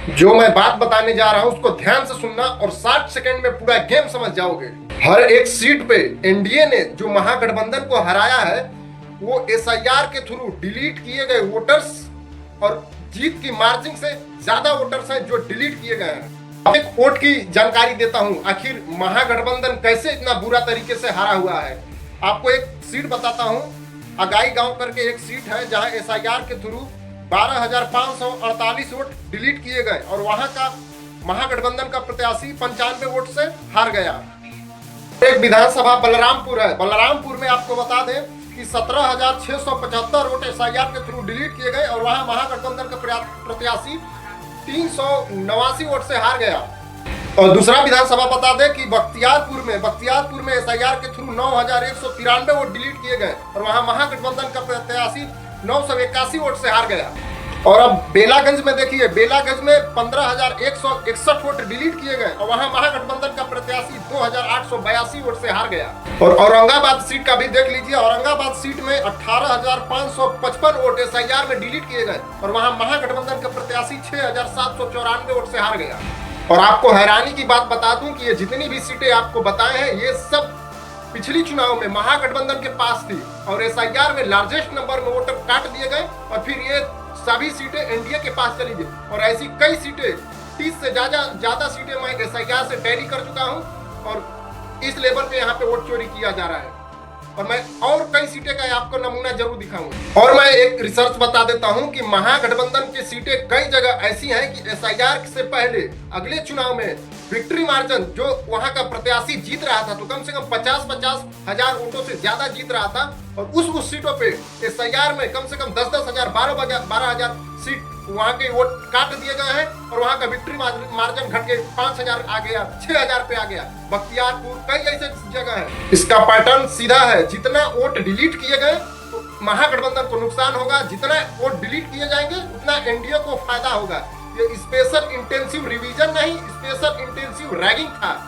जो मैं बात बताने जा रहा हूं उसको ध्यान से सुनना और 60 सेकंड में पूरा गेम समझ जाओगे। हर एक सीट पे एनडीए ने जो महागठबंधन को हराया है वो एसआईआर के थ्रू डिलीट किए गए वोटर्स और जीत की मार्जिन से ज्यादा वोटर्स हैं जो डिलीट किए गए हैं। एक वोट की जानकारी देता हूं, आखिर महागठबंधन कैसे इतना बुरा तरीके से हारा हुआ है। आपको एक सीट बताता हूं, अगाई गांव करके एक सीट है जहां एसआईआर के थ्रू 12,548 वोट डिलीट किए गए और वहां का महागठबंधन का प्रत्याशी 95 वोट से हार गया। एक विधानसभा बलरामपुर है, बलरामपुर में आपको बता दें कि 17,675 वोट एसआईआर के थ्रू डिलीट किए गए और वहां महागठबंधन का प्रत्याशी 389 वोट से हार गया। और दूसरा विधानसभा बता दें कि बख्तियारपुर में एसआईआर के थ्रू 9,193 वोट डिलीट किए गए और वहां महागठबंधन का प्रत्याशी 981 वोट से हार गया। और अब बेलागंज में देखिए, बेलागंज में 15,161 वोट डिलीट किए गए और वहां महागठबंधन का प्रत्याशी 2,882 वोट से हार गया। और औरंगाबाद सीट का भी देख लीजिए, औरंगाबाद सीट में 18,555 वोट एसआईआर में डिलीट किए गए और वहां महागठबंधन का प्रत्याशी 6,794 वोट से हार गया। और आपको हैरानी की बात बता दूं कि ये जितनी भी सीटें आपको बताए हैं ये सब पिछली चुनाव में महागठबंधन के पास थी और एसआईआर में लार्जेस्ट नंबर में वोटर काट दिए गए और फिर ये सभी सीटें एनडीए के पास चली गई। और ऐसी कई सीटें, 30 से ज्यादा सीटें मैं एसआईआर से टैली कर चुका हूं और इस लेवल पे यहाँ पे वोट चोरी किया जा रहा है। और मैं और कई सीटें का आपको नमूना जरूर दिखाऊंगा। और मैं एक रिसर्च बता देता हूं कि महागठबंधन की सीटें कई जगह ऐसी हैं कि एसआईआर से पहले अगले चुनाव में विक्ट्री मार्जिन जो वहां का प्रत्याशी जीत रहा था तो कम से कम 50-50 हजार वोटों से ज्यादा जीत रहा था और उस सीटों पे एसआईआर में कम से कम 10-10 हजार 12 हजार सीट वहां के वोट काट दिए गए हैं और वहां का विक्ट्री मार्जिन घट के 5,000 आ गया, 6,000 पे आ गया। बख्तियारपुर कई ऐसे जगह है। इसका पैटर्न सीधा है, जितना वोट डिलीट किए गए तो महागठबंधन को नुकसान होगा, जितना वोट डिलीट किए जाएंगे उतना एनडीए को फायदा होगा। ये स्पेशल इंटेंसिव रिवीजन नहीं, स्पेशल इंटेंसिव रैगिंग था।